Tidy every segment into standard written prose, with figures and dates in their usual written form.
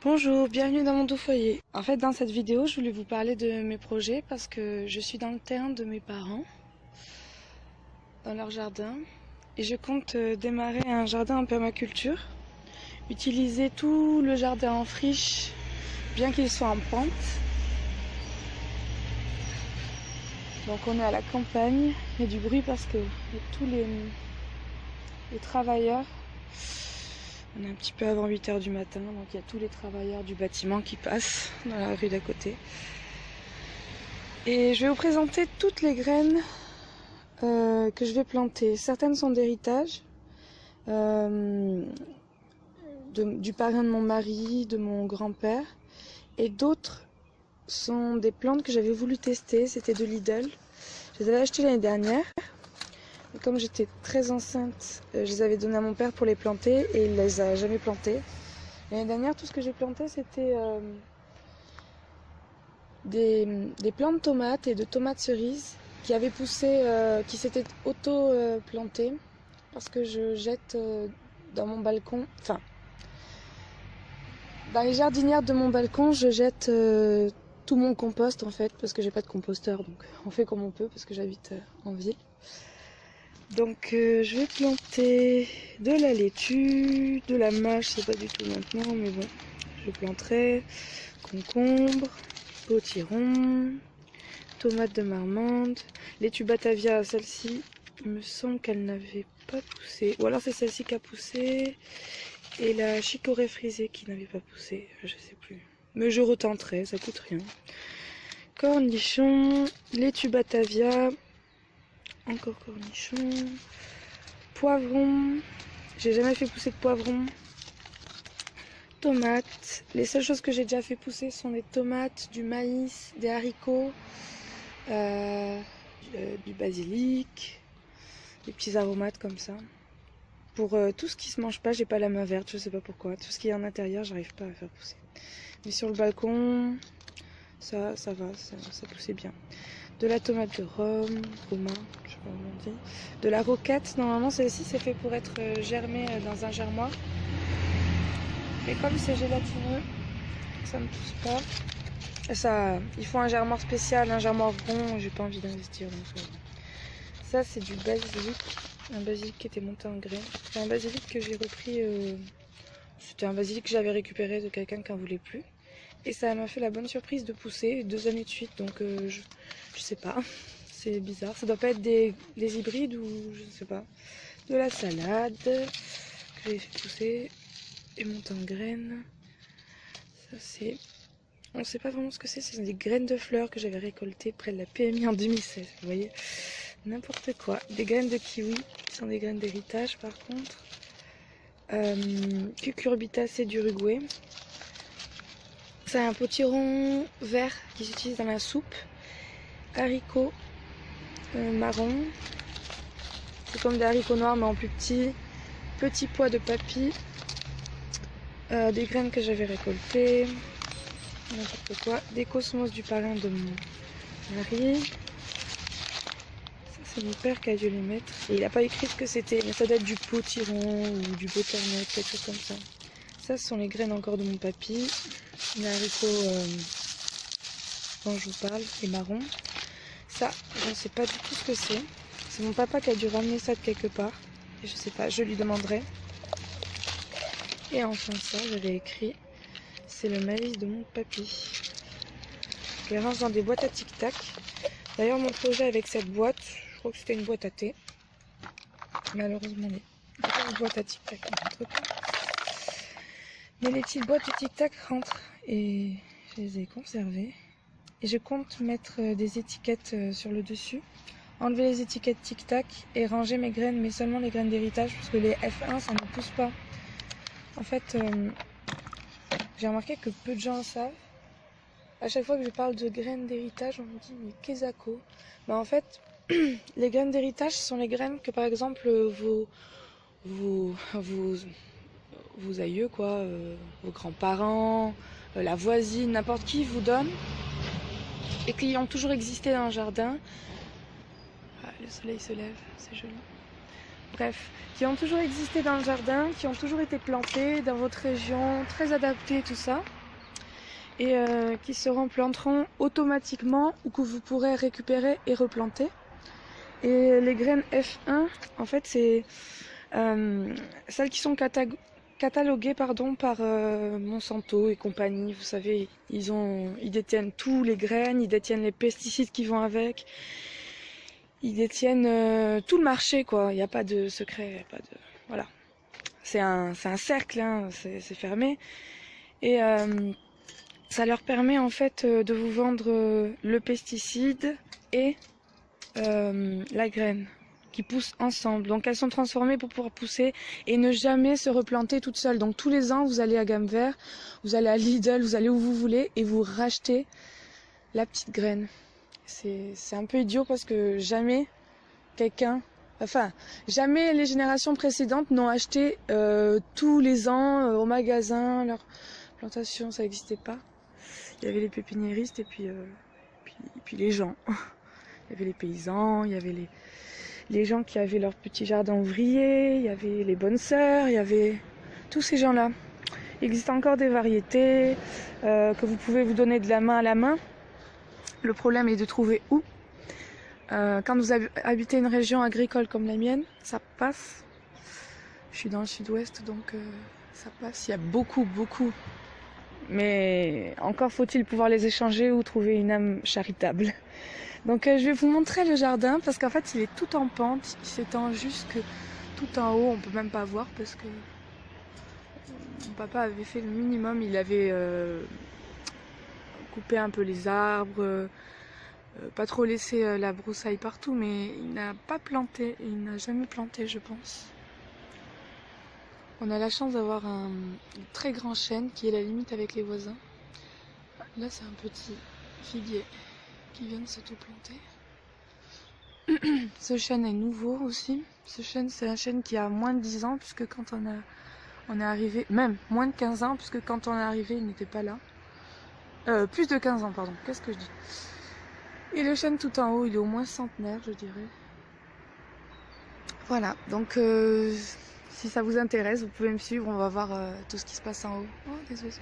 Bonjour, bienvenue dans mon doux foyer. En fait, dans cette vidéo, je voulais vous parler de mes projets parce que je suis dans le terrain de mes parents, dans leur jardin, et je compte démarrer un jardin en permaculture, utiliser tout le jardin en friche, bien qu'il soit en pente. Donc on est à la campagne, il y a du bruit parce que tous les travailleurs, on est un petit peu avant 8 h du matin, donc il y a tous les travailleurs du bâtiment qui passent dans la rue d'à côté. Et je vais vous présenter toutes les graines que je vais planter. Certaines sont d'héritage, du parrain de mon mari, de mon grand-père, et d'autres sont des plantes que j'avais voulu tester. C'était de Lidl. Je les avais achetées l'année dernière. Et comme j'étais très enceinte, je les avais données à mon père pour les planter et il les a jamais plantées. L'année dernière, tout ce que j'ai planté, c'était des plants de tomates et de tomates cerises qui avaient poussé, qui s'étaient auto-plantées parce que je jette dans mon balcon, enfin, dans les jardinières de mon balcon, je jette tout mon compost en fait, parce que j'ai pas de composteur, donc on fait comme on peut parce que j'habite en ville. Donc je vais planter de la laitue, de la mâche, c'est pas du tout maintenant, mais bon, je planterai concombre, potiron, tomates de Marmande, laitue Batavia, celle-ci, il me semble qu'elle n'avait pas poussé, ou alors c'est celle-ci qui a poussé, et la chicorée frisée qui n'avait pas poussé, je sais plus. Mais je retenterai, ça coûte rien. Cornichons, laitue Batavia, encore cornichons, poivrons, j'ai jamais fait pousser de poivrons, tomates. Les seules choses que j'ai déjà fait pousser sont des tomates, du maïs, des haricots, du basilic, des petits aromates comme ça. Pour tout ce qui se mange pas, j'ai pas la main verte, je sais pas pourquoi. Tout ce qui est en intérieur, j'arrive pas à faire pousser. Mais sur le balcon, ça va, ça poussait bien. De la tomate de Rome, romain, je sais pas comment on dit. De la roquette, normalement celle-ci c'est fait pour être germée dans un germoir. Mais comme c'est gélatineux, ça ne pousse pas. Il faut un germoir spécial, un germoir rond, j'ai pas envie d'investir. Donc, ça c'est du basilic, un basilic qui était monté en graines. C'est un basilic que j'ai repris, c'était un basilic que j'avais récupéré de quelqu'un qui en voulait plus. Et ça m'a fait la bonne surprise de pousser 2 années de suite, donc je sais pas, c'est bizarre. Ça doit pas être des hybrides ou je sais pas. De la salade que j'ai fait pousser et monter en graines. Ça c'est... On sait pas vraiment ce que c'est des graines de fleurs que j'avais récoltées près de la PMI en 2016, vous voyez. N'importe quoi. Des graines de kiwi, qui sont des graines d'héritage par contre. Cucurbitacées d'Uruguay. C'est un potiron vert qui s'utilise dans la soupe. Haricots marron. C'est comme des haricots noirs mais en plus petits. Petits pois de papy. Des graines que j'avais récoltées. N'importe quoi. Des cosmos du parrain de mon mari. Ça c'est mon père qui a dû les mettre. Et il n'a pas écrit ce que c'était. Mais ça doit être du potiron ou du butternut, quelque chose comme ça. Ça ce sont les graines encore de mon papy. Les haricots dont je vous parle, les marrons. Ça, je ne sais pas du tout ce que c'est. C'est mon papa qui a dû ramener ça de quelque part. Et je sais pas, je lui demanderai. Et enfin ça, j'avais écrit, c'est le maïs de mon papy. Je les range dans des boîtes à tic-tac. D'ailleurs, mon projet avec cette boîte, je crois que c'était une boîte à thé. Malheureusement, il n'y a pas de boîte à tic-tac. Mais les petites boîtes de tic-tac rentrent et je les ai conservées. Et je compte mettre des étiquettes sur le dessus, enlever les étiquettes tic-tac et ranger mes graines, mais seulement les graines d'héritage, parce que les F1 ça ne pousse pas. En fait, j'ai remarqué que peu de gens savent. À chaque fois que je parle de graines d'héritage, on me dit mais qu'est-ce que c'est ? Bah en fait, les graines d'héritage sont les graines que par exemple vos aïeux, quoi, vos grands-parents, la voisine, n'importe qui vous donne et qui ont toujours existé dans le jardin. Ah, le soleil se lève, c'est joli. bref, qui ont toujours existé dans le jardin, qui ont toujours été plantés dans votre région, très adaptés, tout ça, et qui se replanteront automatiquement ou que vous pourrez récupérer et replanter. Et les graines F1, en fait, c'est celles qui sont cataloguées par Monsanto et compagnie. Vous savez, ils détiennent tous les graines, ils détiennent les pesticides qui vont avec. Ils détiennent tout le marché, quoi. Il n'y a pas de secret, y a pas de... Voilà. C'est un cercle, hein, c'est fermé. Et ça leur permet en fait de vous vendre le pesticide et la graine qui poussent ensemble. Donc elles sont transformées pour pouvoir pousser et ne jamais se replanter toutes seules. Donc tous les ans, vous allez à Gamme Vert, vous allez à Lidl, vous allez où vous voulez et vous rachetez la petite graine. C'est un peu idiot parce que jamais les générations précédentes n'ont acheté tous les ans au magasin leur plantation, ça n'existait pas. Il y avait les pépiniéristes et puis les gens. Il y avait les paysans, il y avait les gens qui avaient leur petit jardin ouvrier, il y avait les bonnes sœurs, il y avait tous ces gens-là. Il existe encore des variétés que vous pouvez vous donner de la main à la main. Le problème est de trouver où. Quand vous habitez une région agricole comme la mienne, ça passe. Je suis dans le sud-ouest, donc ça passe. Il y a beaucoup. Mais encore faut-il pouvoir les échanger ou trouver une âme charitable. Donc je vais vous montrer le jardin parce qu'en fait il est tout en pente. Il s'étend jusque tout en haut. On peut même pas voir parce que mon papa avait fait le minimum. Il avait coupé un peu les arbres. Pas trop laissé la broussaille partout, mais il n'a pas planté, il n'a jamais planté, je pense. On a la chance d'avoir un très grand chêne qui est la limite avec les voisins. Là, c'est un petit figuier qui vient de s'auto-planter. Ce chêne est nouveau aussi. Ce chêne, c'est un chêne qui a moins de 10 ans, puisque quand on est arrivé, même moins de 15 ans, puisque quand on est arrivé, il n'était pas là. Plus de 15 ans, pardon, qu'est-ce que je dis? Et le chêne tout en haut, il est au moins centenaire, je dirais. Voilà, donc si ça vous intéresse, vous pouvez me suivre, on va voir tout ce qui se passe en haut. Oh, des oiseaux.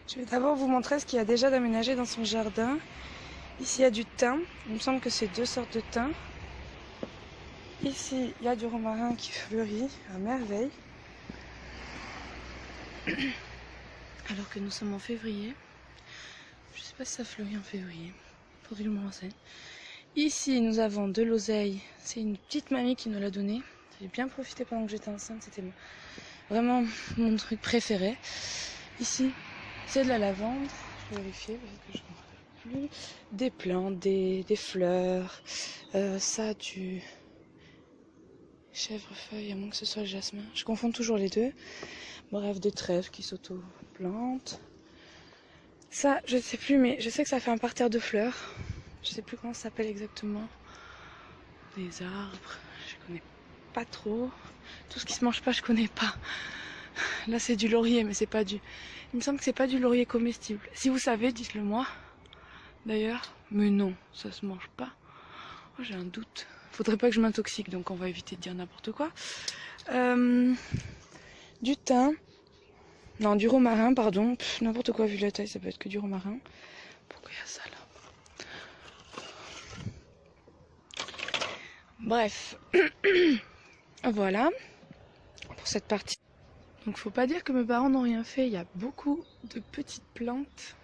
Je vais d'abord vous montrer ce qu'il y a déjà d'aménagé dans son jardin. Ici, il y a du thym. Il me semble que c'est 2 sortes de thym. Ici, il y a du romarin qui fleurit à merveille. Alors que nous sommes en février. Je sais pas si ça fleurit en février. Faudrait que je me renseigne. Ici, nous avons de l'oseille. C'est une petite mamie qui nous l'a donné. J'ai bien profité pendant que j'étais enceinte. C'était vraiment mon truc préféré. Ici, c'est de la lavande. Je vais vérifier parce que je ne me rappelle plus. Des plantes, des fleurs. Ça, du chèvrefeuille, à moins que ce soit le jasmin. Je confonds toujours les deux. Bref, des trèfles qui s'auto-plantent. Ça, je sais plus, mais je sais que ça fait un parterre de fleurs. Je sais plus comment ça s'appelle exactement. Des arbres, je connais pas trop. Tout ce qui se mange pas, je connais pas. Là, c'est du laurier, mais c'est pas du... Il me semble que c'est pas du laurier comestible. Si vous savez, dites-le moi. D'ailleurs, mais non, ça se mange pas. Oh, j'ai un doute. Faudrait pas que je m'intoxique, donc on va éviter de dire n'importe quoi. Du thym. Non, du romarin, pardon. N'importe quoi, vu la taille, ça peut être que du romarin. Pourquoi il y a ça là? Bref. Voilà. Pour cette partie. Donc faut pas dire que mes parents n'ont rien fait. Il y a beaucoup de petites plantes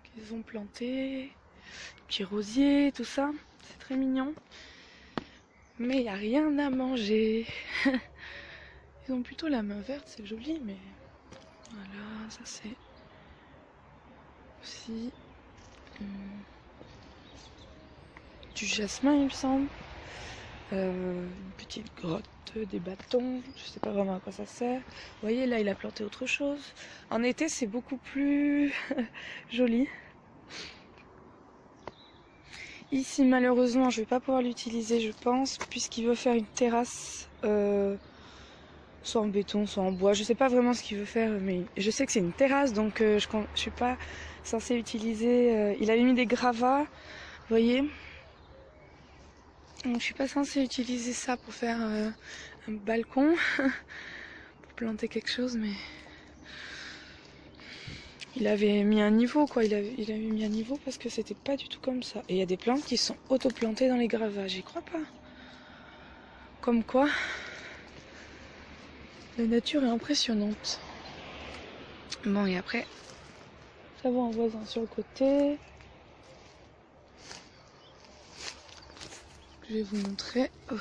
qu'ils ont plantées. Petits rosiers, tout ça. C'est très mignon. Mais il n'y a rien à manger. Ils ont plutôt la main verte, c'est joli, mais... Voilà, ça c'est aussi du jasmin, il me semble. Une petite grotte, des bâtons, je sais pas vraiment à quoi ça sert. Vous voyez, là il a planté autre chose. En été, c'est beaucoup plus joli. Ici, malheureusement, je vais pas pouvoir l'utiliser, je pense, puisqu'il veut faire une terrasse. Soit en béton, soit en bois. Je sais pas vraiment ce qu'il veut faire, mais je sais que c'est une terrasse, donc je suis pas censée utiliser... il avait mis des gravats, vous voyez. Donc je suis pas censée utiliser ça pour faire un balcon, pour planter quelque chose, mais il avait mis un niveau quoi, il avait mis un niveau parce que c'était pas du tout comme ça. Et il y a des plantes qui sont auto-plantées dans les gravats, j'y crois pas. Comme quoi, la nature est impressionnante. Bon et après, ça va un voisin sur le côté. Je vais vous montrer. Oh,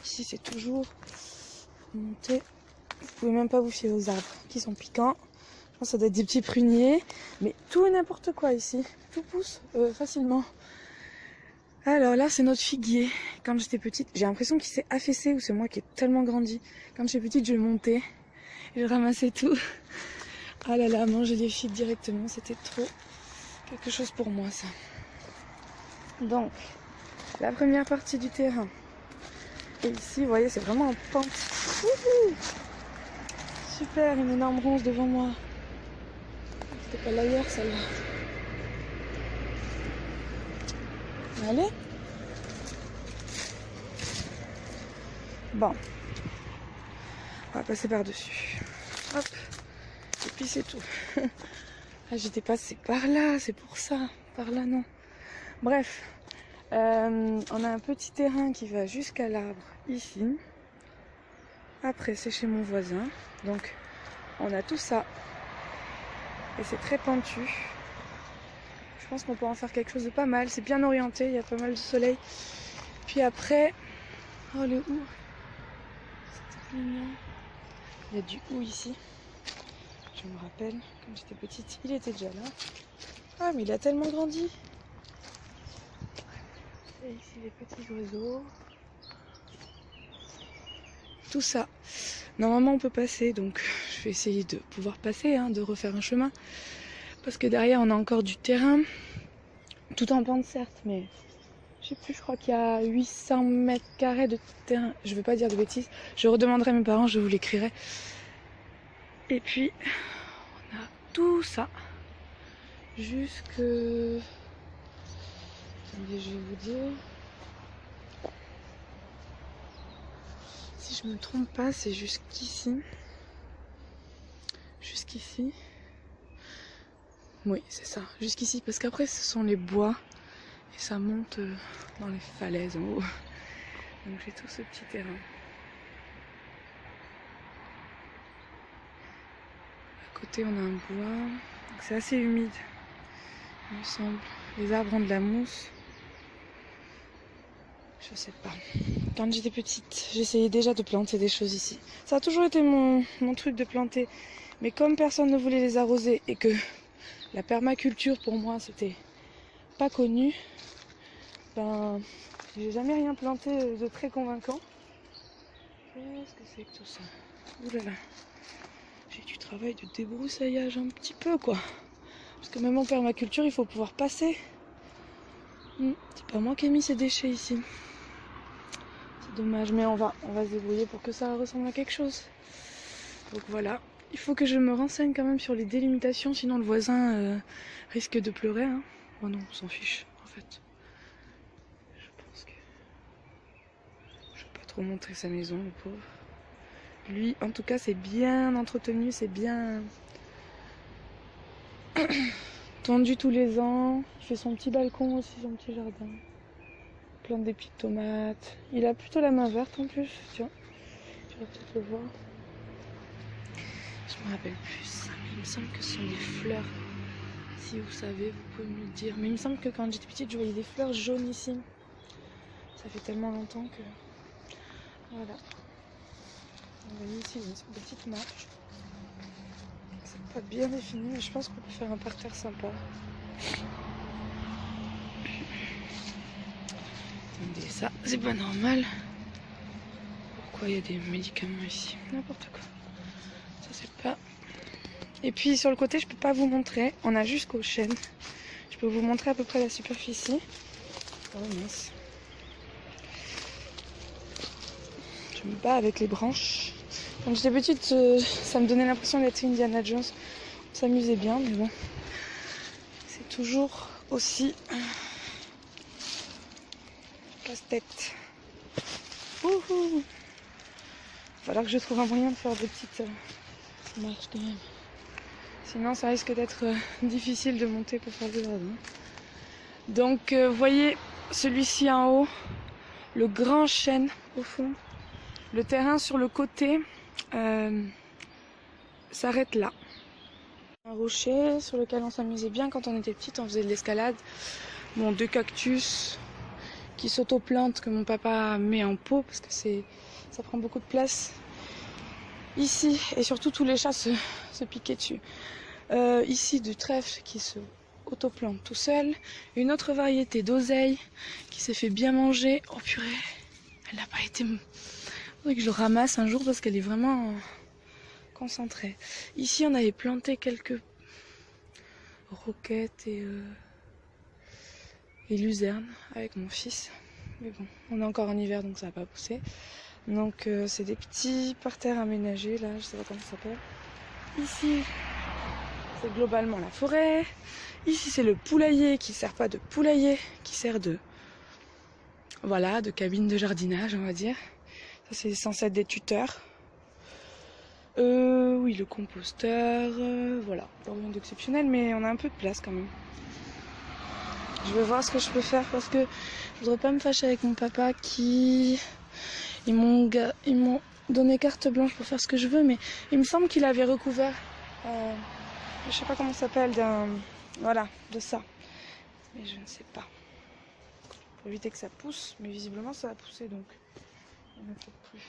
ici c'est toujours monter. Vous pouvez même pas vous fier aux arbres qui sont piquants. Je pense que ça doit être des petits pruniers. Mais tout et n'importe quoi ici. Tout pousse facilement. Alors là c'est notre figuier. Quand j'étais petite, j'ai l'impression qu'il s'est affaissé ou c'est moi qui ai tellement grandi. Quand j'étais petite je montais. Je ramassais tout. Ah là là, manger des figues directement, c'était trop quelque chose pour moi ça. Donc, la première partie du terrain. Et ici, vous voyez, c'est vraiment en pente. Wouhou, super, une énorme ronce devant moi. C'était pas l'ailleurs, celle-là. Allez. Bon. On va passer par-dessus. Hop. Et puis c'est tout. Ah, j'étais passée par là, c'est pour ça. Par là, non. Bref. On a un petit terrain qui va jusqu'à l'arbre ici. Après c'est chez mon voisin. Donc on a tout ça. Et c'est très pentu. Je pense qu'on peut en faire quelque chose de pas mal. C'est bien orienté, il y a pas mal de soleil. Puis après... Oh le hou. C'est mignon. Il y a du hou ici. Je me rappelle, quand j'étais petite, il était déjà là. Ah mais il a tellement grandi. Et ici les petits oiseaux. Tout ça. Normalement on peut passer, donc je vais essayer de pouvoir passer, de refaire un chemin. Parce que derrière on a encore du terrain. Tout en pente certes, mais je sais plus, je crois qu'il y a 800 mètres carrés de terrain. Je ne veux pas dire de bêtises. Je redemanderai à mes parents, je vous l'écrirai. Et puis on a tout ça. Jusque... Attendez, je vais vous dire. Si je me trompe pas, c'est jusqu'ici. Jusqu'ici. Oui, c'est ça. Jusqu'ici. Parce qu'après, ce sont les bois. Et ça monte dans les falaises en haut. Donc j'ai tout ce petit terrain. À côté, on a un bois. C'est assez humide, il me semble. Les arbres ont de la mousse. Je sais pas. Quand j'étais petite, j'essayais déjà de planter des choses ici. Ça a toujours été mon truc de planter. Mais comme personne ne voulait les arroser et que la permaculture pour moi c'était pas connu, ben j'ai jamais rien planté de très convaincant. Qu'est-ce que c'est que tout ça? Ouh là là. J'ai du travail de débroussaillage un petit peu quoi. Parce que même en permaculture il faut pouvoir passer. C'est pas moi qui ai mis ces déchets ici. C'est dommage, mais on va se débrouiller pour que ça ressemble à quelque chose. Donc voilà, il faut que je me renseigne quand même sur les délimitations, sinon le voisin risque de pleurer. Oh non, on s'en fiche en fait. Je pense que... Je vais pas trop montrer sa maison, le pauvre. Lui, en tout cas, c'est bien entretenu, c'est bien tondu tous les ans. Il fait son petit balcon aussi, son petit jardin. Il plante des petites tomates. Il a plutôt la main verte en plus. Tiens, tu vas peut-être le voir. Je me rappelle plus ça, mais il me semble que ce sont des fleurs. Si vous savez, vous pouvez me le dire. Mais il me semble que quand j'étais petite, je voyais des fleurs jaunes ici. Ça fait tellement longtemps que... Voilà. Vous voyez ici, il y a une petite marche. C'est pas bien défini, mais je pense qu'on peut faire un parterre sympa. Attendez, ça, c'est pas normal. Pourquoi il y a des médicaments ici? N'importe quoi. Ça, c'est pas... Et puis, sur le côté, je peux pas vous montrer. On a jusqu'aux chênes. Je peux vous montrer à peu près la superficie. Oh mince. Je me bats avec les branches. Quand j'étais petite, ça me donnait l'impression d'être Indiana Jones. On s'amusait bien, mais bon. C'est toujours aussi casse-tête. Ouhou. Il va falloir que je trouve un moyen de faire des petites marches quand même. Sinon ça risque d'être difficile de monter pour faire du jardin. Donc vous voyez celui-ci en haut, le grand chêne au fond. Le terrain sur le côté s'arrête là. Un rocher sur lequel on s'amusait bien quand on était petite, on faisait de l'escalade. Bon, 2 cactus qui s'autoplantent que mon papa met en pot parce que ça prend beaucoup de place ici, et surtout tous les chats se piquaient dessus. Ici du trèfle qui se autoplante tout seul, une autre variété d'oseille qui s'est fait bien manger. Oh purée, elle n'a pas été... Faudrait que je le ramasse un jour parce qu'elle est vraiment concentrée. Ici on avait planté quelques roquettes et luzerne avec mon fils, mais bon, on est encore en hiver donc ça va pas pousser. Donc c'est des petits parterres aménagés là, je sais pas comment ça s'appelle. Ici c'est globalement la forêt. Ici c'est le poulailler qui sert pas de poulailler, qui sert de, voilà, de cabine de jardinage on va dire. Ça c'est censé être des tuteurs. Oui, le composteur, voilà, rien d'exceptionnel, mais on a un peu de place quand même. Je vais voir ce que je peux faire parce que je voudrais pas me fâcher avec mon papa qui... Ils m'ont donné carte blanche pour faire ce que je veux, mais il me semble qu'il avait recouvert, je sais pas comment ça s'appelle, voilà, de ça. Mais je ne sais pas. Pour éviter que ça pousse, mais visiblement ça a poussé donc il ne faut plus.